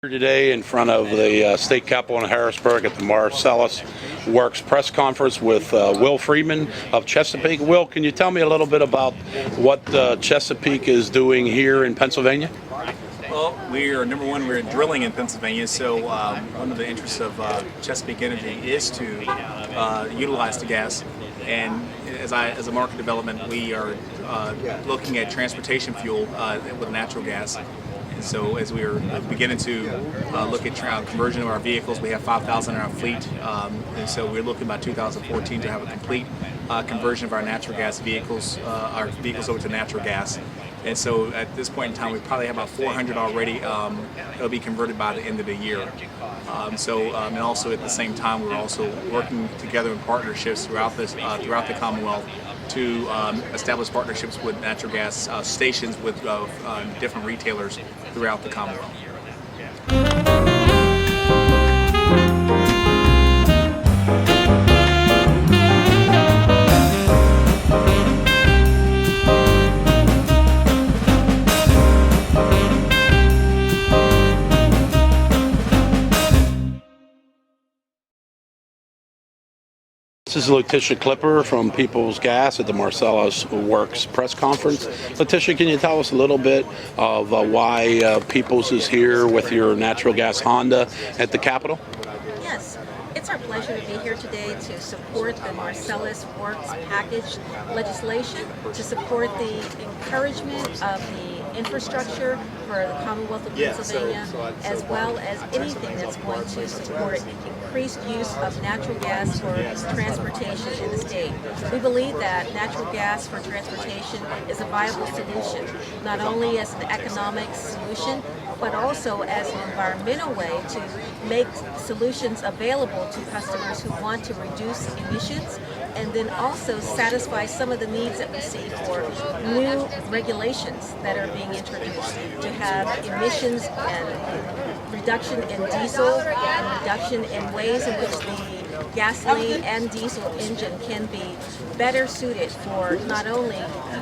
Here today in front of the state capitol in Harrisburg at the Marcellus Works press conference with Will Friedman of Chesapeake. Will, can you tell me a little bit about what Chesapeake is doing here in Pennsylvania? Well, we are number one. We're drilling in Pennsylvania, so one of the interests of Chesapeake Energy is to utilize the gas. And as a market development, we are looking at transportation fuel with natural gas. And so as we are beginning to look at conversion of our vehicles, we have 5,000 in our fleet, and so we're looking by 2014 to have a complete conversion of our natural gas vehicles, over to natural gas. And so at this point in time, we probably have about 400 already. It'll be converted by the end of the year. And also at the same time, we're also working together in partnerships throughout the Commonwealth to establish partnerships with natural gas stations with different retailers throughout the Commonwealth. This is Letitia Clipper from People's Gas at the Marcellus Works press conference. Letitia, can you tell us a little bit of why People's is here with your natural gas Honda at the Capitol? Yes, it's our pleasure to be here today to support the Marcellus Works package legislation, to support the encouragement of the infrastructure for the Commonwealth of Pennsylvania, as well as anything that's going to support increased use of natural gas for transportation in the state. We believe that natural gas for transportation is a viable solution, not only as an economic solution, but also as an environmental way to make solutions available to customers who want to reduce emissions, and then also satisfy some of the needs that we see for new regulations that are being introduced to have emissions and reduction in diesel and reduction in ways in which the gasoline and diesel engine can be better suited for not only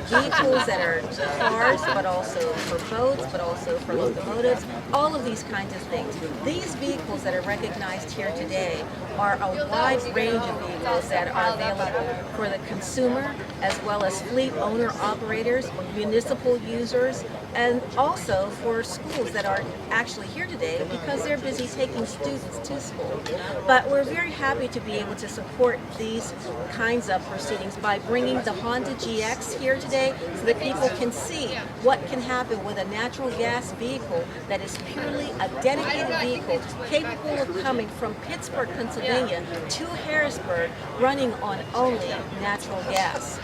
vehicles that are cars, but also for boats, but also for locomotives, all of these kinds of things. These vehicles that are recognized here today are a wide range of vehicles that are available for the consumer, as well as fleet owner-operators, municipal users, and also for schools that are actually here today because they're busy taking students to school. But we're very happy to be able to support these kinds of proceedings by bringing the Honda GX here today so that people can see what can happen with a natural gas vehicle that is purely a dedicated vehicle capable of coming from Pittsburgh, Pennsylvania to Harrisburg running on only natural gas.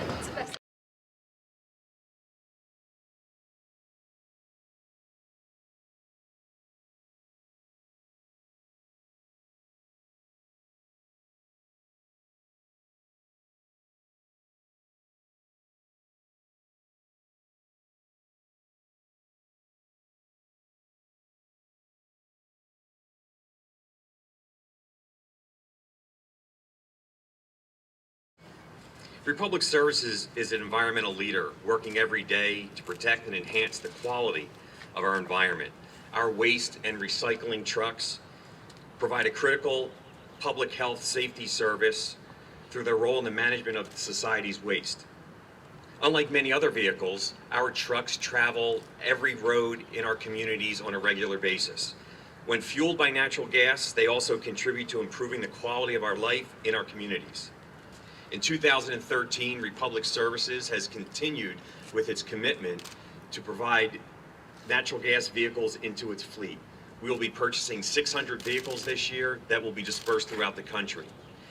Republic Services is an environmental leader working every day to protect and enhance the quality of our environment. Our waste and recycling trucks provide a critical public health safety service through their role in the management of society's waste. Unlike many other vehicles, our trucks travel every road in our communities on a regular basis. When fueled by natural gas, they also contribute to improving the quality of our life in our communities. In 2013, Republic Services has continued with its commitment to provide natural gas vehicles into its fleet. We will be purchasing 600 vehicles this year that will be dispersed throughout the country.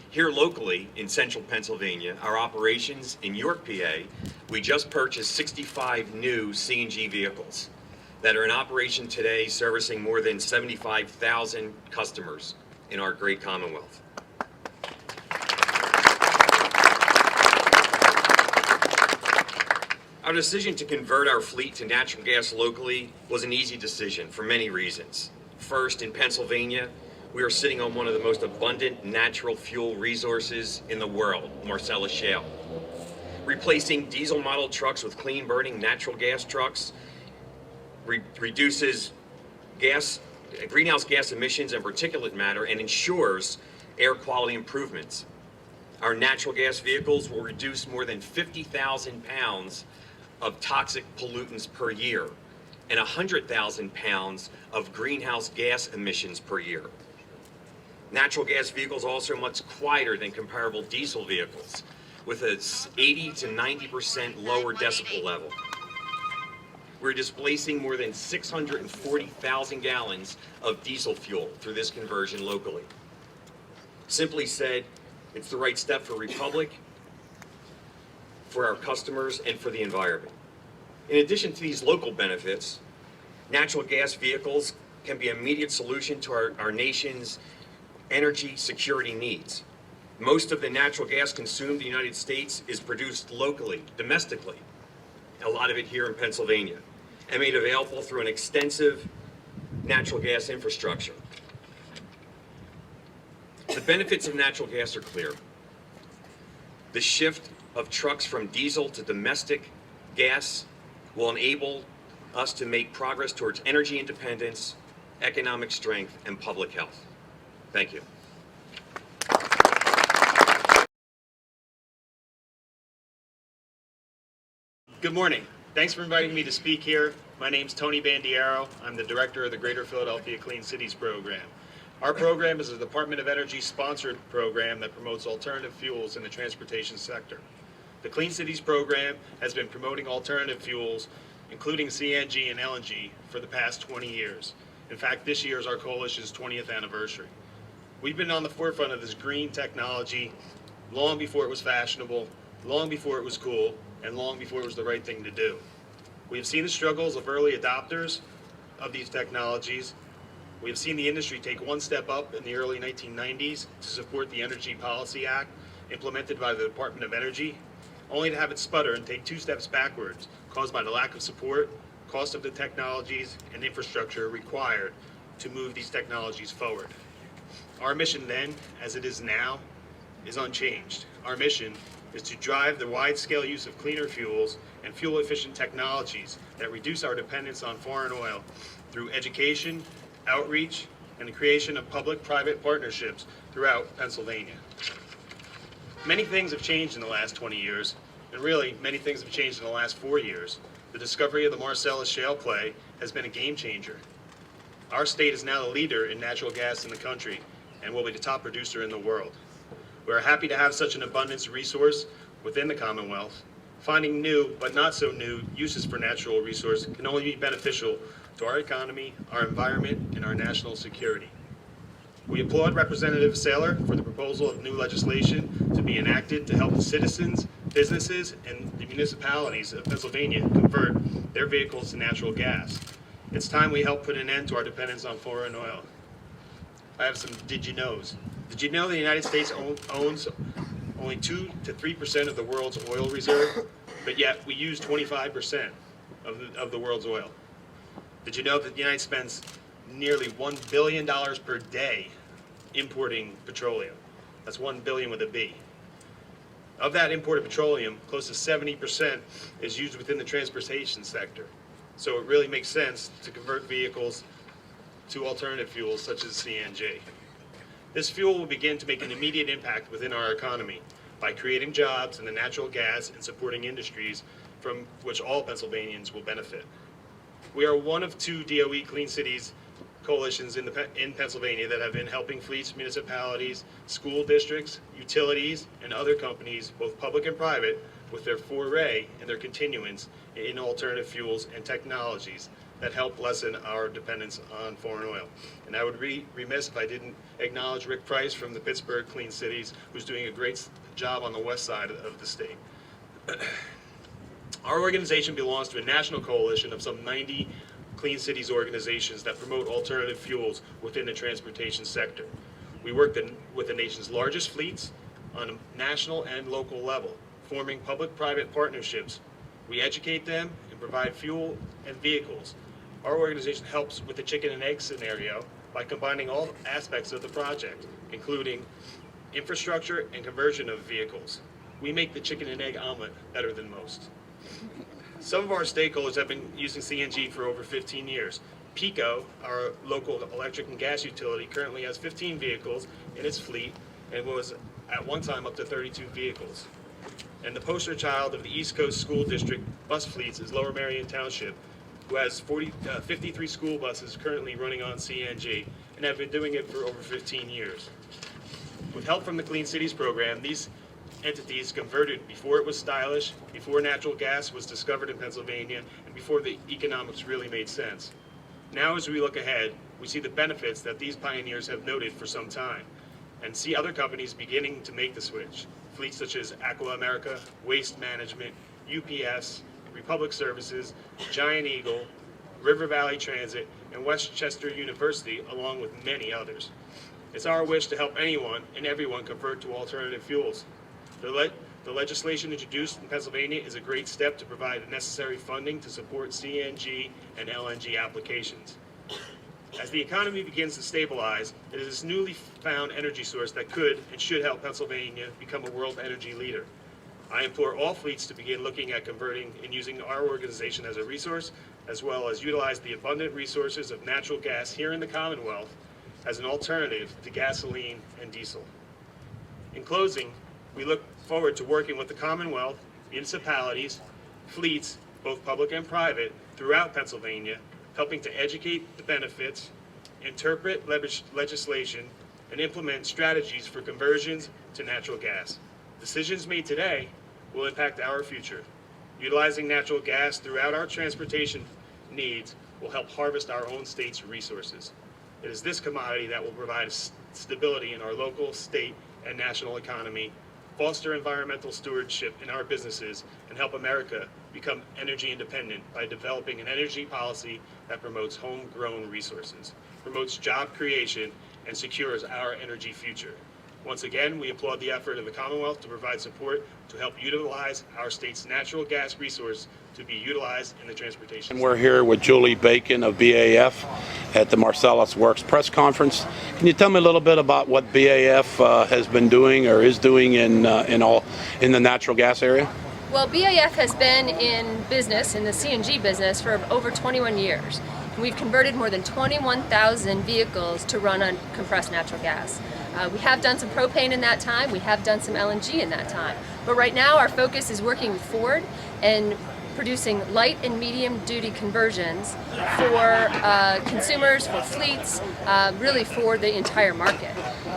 Here locally in central Pennsylvania, our operations in York, PA, we just purchased 65 new CNG vehicles that are in operation today, servicing more than 75,000 customers in our great Commonwealth. Our decision to convert our fleet to natural gas locally was an easy decision for many reasons. First, in Pennsylvania, we are sitting on one of the most abundant natural fuel resources in the world, Marcellus Shale. Replacing diesel model trucks with clean burning natural gas trucks reduces gas greenhouse gas emissions and particulate matter and ensures air quality improvements. Our natural gas vehicles will reduce more than 50,000 pounds of toxic pollutants per year and 100,000 pounds of greenhouse gas emissions per year. Natural gas vehicles are also much quieter than comparable diesel vehicles, with a 80 to 90% lower decibel level. We're displacing more than 640,000 gallons of diesel fuel through this conversion locally. Simply said, it's the right step for Republic, for our customers, and for the environment. In addition to these local benefits, natural gas vehicles can be an immediate solution to our nation's energy security needs. Most of the natural gas consumed in the United States is produced locally, domestically, a lot of it here in Pennsylvania, and made available through an extensive natural gas infrastructure. The benefits of natural gas are clear. The shift of trucks from diesel to domestic gas will enable us to make progress towards energy independence, economic strength, and public health. Thank you. Good morning. Thanks for inviting me to speak here. My name's Tony Bandiero. I'm the director of the Greater Philadelphia Clean Cities Program. Our program is a Department of Energy sponsored program that promotes alternative fuels in the transportation sector. The Clean Cities Program has been promoting alternative fuels, including CNG and LNG, for the past 20 years. In fact, this year is our coalition's 20th anniversary. We've been on the forefront of this green technology long before it was fashionable, long before it was cool, and long before it was the right thing to do. We have seen the struggles of early adopters of these technologies. We have seen the industry take one step up in the early 1990s to support the Energy Policy Act implemented by the Department of Energy, only to have it sputter and take two steps backwards, caused by the lack of support, cost of the technologies, and infrastructure required to move these technologies forward. Our mission then, as it is now, is unchanged. Our mission is to drive the wide-scale use of cleaner fuels and fuel-efficient technologies that reduce our dependence on foreign oil through education, outreach, and the creation of public-private partnerships throughout Pennsylvania. Many things have changed in the last 20 years, and really, many things have changed in the last 4 years. The discovery of the Marcellus shale play has been a game changer. Our state is now the leader in natural gas in the country and will be the top producer in the world. We are happy to have such an abundance resource within the Commonwealth. Finding new, but not so new, uses for natural resource can only be beneficial to our economy, our environment, and our national security. We applaud Representative Saylor for the proposal of new legislation to be enacted to help citizens, businesses, and the municipalities of Pennsylvania convert their vehicles to natural gas. It's time we help put an end to our dependence on foreign oil. I have some did you knows. Did you know the United States owns only 2 to 3% of the world's oil reserve, but yet we use 25% of the world's oil? Did you know that the United States spends nearly $1 billion per day importing petroleum? That's 1 billion with a B. Of that imported petroleum, close to 70% is used within the transportation sector. So it really makes sense to convert vehicles to alternative fuels such as CNG. This fuel will begin to make an immediate impact within our economy by creating jobs in the natural gas and supporting industries from which all Pennsylvanians will benefit. We are one of 2 DOE Clean Cities coalitions in Pennsylvania that have been helping fleets, municipalities, school districts, utilities, and other companies, both public and private, with their foray and their continuance in alternative fuels and technologies that help lessen our dependence on foreign oil. And I would be remiss if I didn't acknowledge Rick Price from the Pittsburgh Clean Cities, who's doing a great job on the west side of the state. Our organization belongs to a national coalition of some 90 Clean Cities organizations that promote alternative fuels within the transportation sector. We work with the nation's largest fleets on a national and local level, forming public-private partnerships. We educate them and provide fuel and vehicles. Our organization helps with the chicken and egg scenario by combining all aspects of the project, including infrastructure and conversion of vehicles. We make the chicken and egg omelet better than most. Some of our stakeholders have been using CNG for over 15 years. PECO, our local electric and gas utility, currently has 15 vehicles in its fleet and was at one time up to 32 vehicles. And the poster child of the East Coast School District bus fleets is Lower Merion Township, who has 53 school buses currently running on CNG and have been doing it for over 15 years. With help from the Clean Cities program, these entities converted before it was stylish, before natural gas was discovered in Pennsylvania, and before the economics really made sense. Now, as we look ahead, we see the benefits that these pioneers have noted for some time, and see other companies beginning to make the switch. Fleets such as Aqua America, Waste Management, UPS, Republic Services, Giant Eagle, River Valley Transit, and Westchester University, along with many others. It's our wish to help anyone and everyone convert to alternative fuels. The legislation introduced in Pennsylvania is a great step to provide the necessary funding to support CNG and LNG applications. As the economy begins to stabilize, it is this newly found energy source that could and should help Pennsylvania become a world energy leader. I implore all fleets to begin looking at converting and using our organization as a resource, as well as utilize the abundant resources of natural gas here in the Commonwealth as an alternative to gasoline and diesel. In closing, we look forward to working with the Commonwealth, municipalities, fleets, both public and private, throughout Pennsylvania, helping to educate the benefits, interpret legislation, and implement strategies for conversions to natural gas. Decisions made today will impact our future. Utilizing natural gas throughout our transportation needs will help harvest our own state's resources. It is this commodity that will provide stability in our local, state, and national economy, foster environmental stewardship in our businesses, and help America become energy independent by developing an energy policy that promotes homegrown resources, promotes job creation, and secures our energy future. Once again, we applaud the effort of the Commonwealth to provide support to help utilize our state's natural gas resource to be utilized in the transportation. And we're here with Julie Bacon of BAF at the Marcellus Works press conference. Can you tell me a little bit about what BAF has been doing or is doing in the natural gas area? Well, BAF has been in business, in the CNG business, for over 21 years. We've converted more than 21,000 vehicles to run on compressed natural gas. We have done some propane in that time, we have done some LNG in that time. But right now our focus is working with Ford and producing light and medium duty conversions for consumers, for fleets, really for the entire market.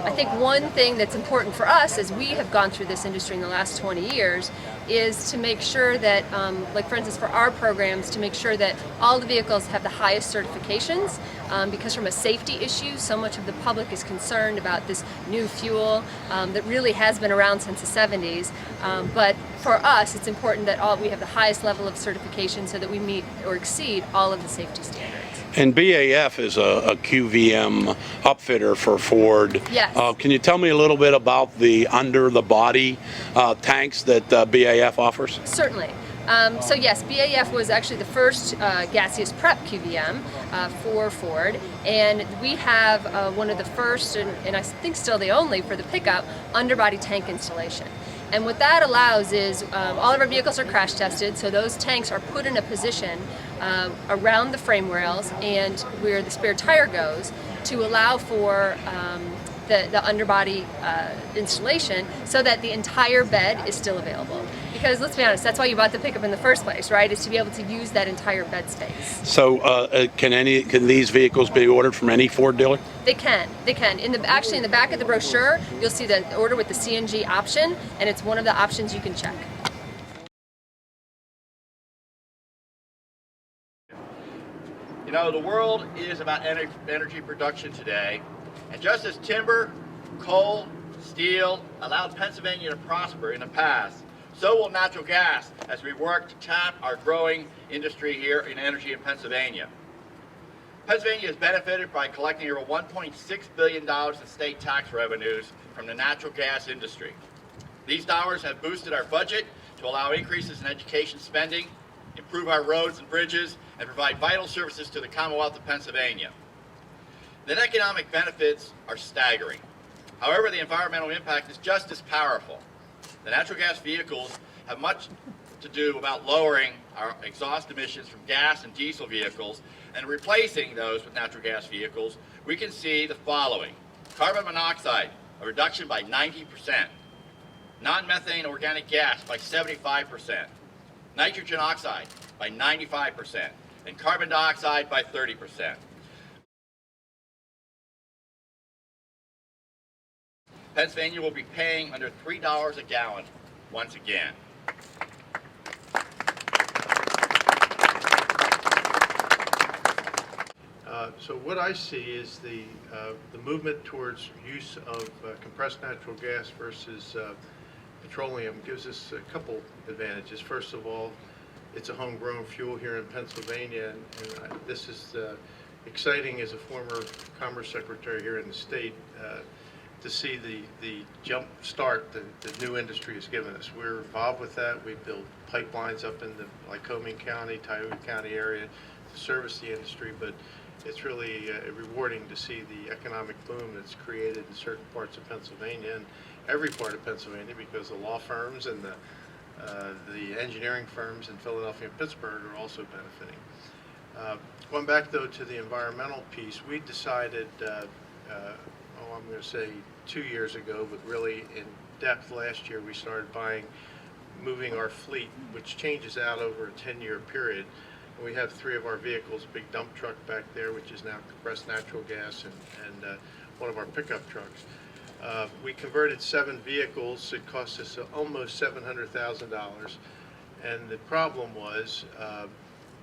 I think one thing that's important for us as we have gone through this industry in the last 20 years is to make sure that, like for instance for our programs, to make sure that all the vehicles have the highest certifications, because from a safety issue, so much of the public is concerned about this new fuel that really has been around since the 70s. But for us, it's important that we have the highest level of certification so that we meet or exceed all of the safety standards. And BAF is a QVM upfitter for Ford. Yes. Can you tell me a little bit about the under-the-body tanks that BAF offers? Certainly. So yes, BAF was actually the first gaseous prep QVM for Ford, and we have one of the first, and I think still the only for the pickup, underbody tank installation. And what that allows is all of our vehicles are crash tested, so those tanks are put in a position around the frame rails and where the spare tire goes to allow for the underbody installation so that the entire bed is still available. Because let's be honest, that's why you bought the pickup in the first place, right? Is to be able to use that entire bed space. So can these vehicles be ordered from any Ford dealer? They can. Actually in the back of the brochure, you'll see the order with the CNG option, and it's one of the options you can check. You know, the world is about energy production today, and just as timber, coal, steel allowed Pennsylvania to prosper in the past, so will natural gas as we work to tap our growing industry here in energy in Pennsylvania. Pennsylvania has benefited by collecting over $1.6 billion in state tax revenues from the natural gas industry. These dollars have boosted our budget to allow increases in education spending, improve our roads and bridges, and provide vital services to the Commonwealth of Pennsylvania. The economic benefits are staggering. However, the environmental impact is just as powerful. The natural gas vehicles have much to do about lowering our exhaust emissions from gas and diesel vehicles and replacing those with natural gas vehicles, we can see the following. Carbon monoxide, a reduction by 90%. Non-methane organic gas by 75%. Nitrogen oxide by 95%. And carbon dioxide by 30%. Pennsylvania will be paying under $3 a gallon once again. So what I see is the movement towards use of compressed natural gas versus petroleum gives us a couple advantages. First of all, it's a homegrown fuel here in Pennsylvania, and this is exciting as a former Commerce Secretary here in the state to see the jump start the new industry has given us. We're involved with that. We build pipelines up in the Lycoming County, Tioga County area to service the industry, but it's really rewarding to see the economic boom that's created in certain parts of Pennsylvania and every part of Pennsylvania, because the law firms and the engineering firms in Philadelphia and Pittsburgh are also benefiting. Going back though to the environmental piece, we decided, I'm going to say 2 years ago, but really in depth last year, we started moving our fleet, which changes out over a 10-year period. We have 3 of our vehicles, a big dump truck back there, which is now compressed natural gas, and one of our pickup trucks. We converted 7 vehicles. It cost us almost $700,000. And the problem was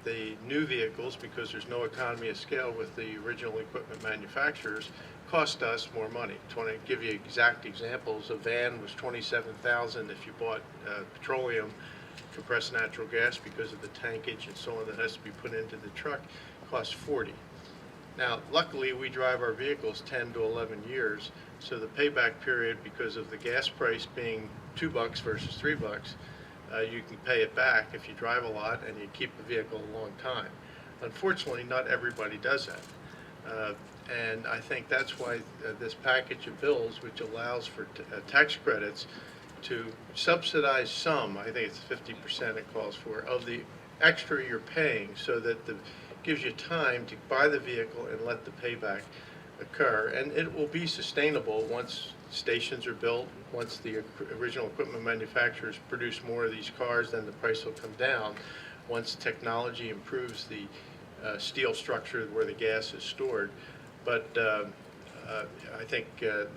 the new vehicles, because there's no economy of scale with the original equipment manufacturers, cost us more money. To give you exact examples, a van was $27,000 if you bought petroleum compressed natural gas, because of the tankage and so on that has to be put into the truck, costs $40,000. Now, luckily, we drive our vehicles 10 to 11 years, so the payback period, because of the gas price being $2 versus $3, you can pay it back if you drive a lot and you keep the vehicle a long time. Unfortunately, not everybody does that. And I think that's why this package of bills, which allows for tax credits to subsidize some, I think it's 50% it calls for, of the extra you're paying, so that gives you time to buy the vehicle and let the payback occur. And it will be sustainable once stations are built, once the original equipment manufacturers produce more of these cars, then the price will come down. Once technology improves the steel structure where the gas is stored. But I think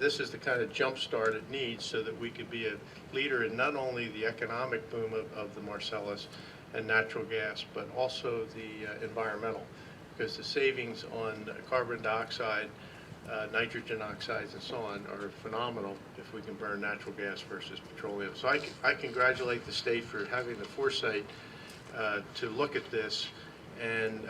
this is the kind of jump start it needs, so that we could be a leader in not only the economic boom of the Marcellus and natural gas, but also the environmental, because the savings on carbon dioxide, nitrogen oxides, and so on are phenomenal if we can burn natural gas versus petroleum. So I congratulate the state for having the foresight to look at this, and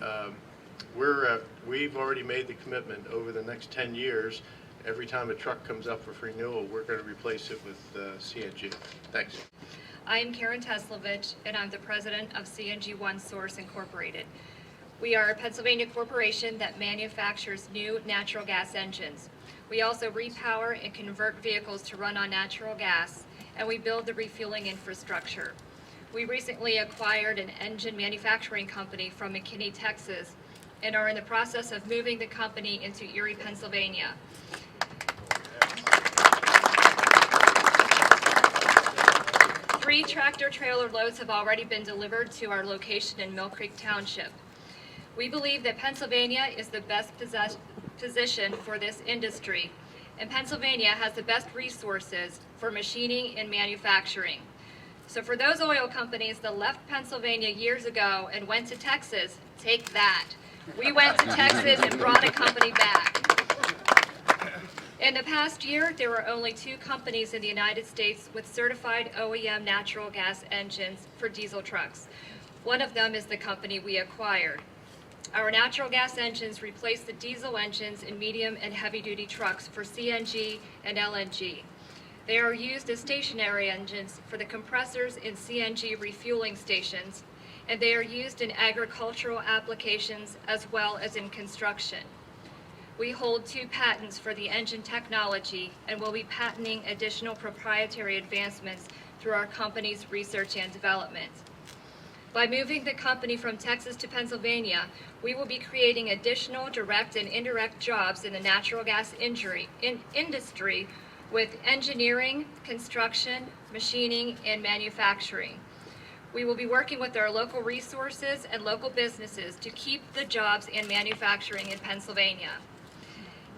we've already made the commitment over the next 10 years. Every time a truck comes up for renewal, we're going to replace it with CNG. Thanks. I am Karen Teslovich, and I'm the president of CNG One Source Incorporated. We are a Pennsylvania corporation that manufactures new natural gas engines. We also repower and convert vehicles to run on natural gas, and we build the refueling infrastructure. We recently acquired an engine manufacturing company from McKinney, Texas, and are in the process of moving the company into Erie, Pennsylvania. 3 tractor-trailer loads have already been delivered to our location in Mill Creek Township. We believe that Pennsylvania is the best position for this industry, and Pennsylvania has the best resources for machining and manufacturing. So for those oil companies that left Pennsylvania years ago and went to Texas, take that. We went to Texas and brought a company back. In the past year, there were only 2 companies in the United States with certified OEM natural gas engines for diesel trucks. One of them is the company we acquired. Our natural gas engines replace the diesel engines in medium and heavy-duty trucks for CNG and LNG. They are used as stationary engines for the compressors in CNG refueling stations, and they are used in agricultural applications as well as in construction. We hold 2 patents for the engine technology and will be patenting additional proprietary advancements through our company's research and development. By moving the company from Texas to Pennsylvania, we will be creating additional direct and indirect jobs in the natural gas industry with engineering, construction, machining, and manufacturing. We will be working with our local resources and local businesses to keep the jobs and manufacturing in Pennsylvania.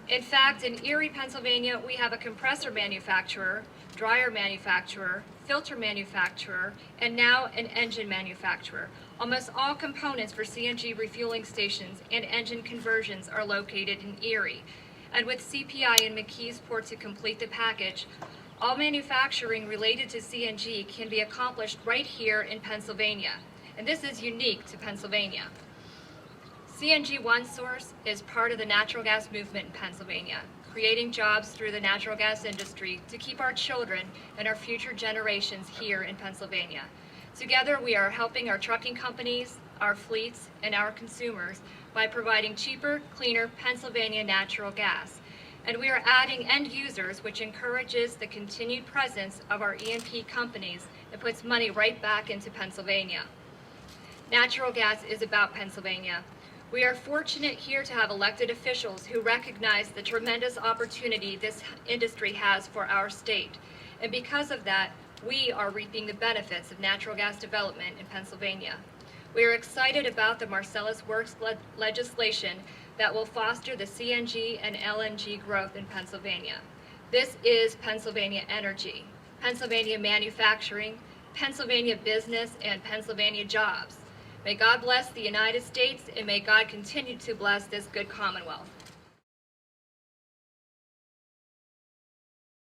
In fact, in Erie, Pennsylvania, we have a compressor manufacturer, dryer manufacturer, filter manufacturer, and now an engine manufacturer. Almost all components for CNG refueling stations and engine conversions are located in Erie. And with CPI and McKeesport to complete the package, all manufacturing related to CNG can be accomplished right here in Pennsylvania. And this is unique to Pennsylvania. CNG One Source is part of the natural gas movement in Pennsylvania, creating jobs through the natural gas industry to keep our children and our future generations here in Pennsylvania. Together, we are helping our trucking companies, our fleets, and our consumers by providing cheaper, cleaner Pennsylvania natural gas. And we are adding end users, which encourages the continued presence of our E&P companies and puts money right back into Pennsylvania. Natural gas is about Pennsylvania. We are fortunate here to have elected officials who recognize the tremendous opportunity this industry has for our state. And because of that, we are reaping the benefits of natural gas development in Pennsylvania. We are excited about the Marcellus Works legislation that will foster the CNG and LNG growth in Pennsylvania. This is Pennsylvania energy, Pennsylvania manufacturing, Pennsylvania business, and Pennsylvania jobs. May God bless the United States, and may God continue to bless this good Commonwealth.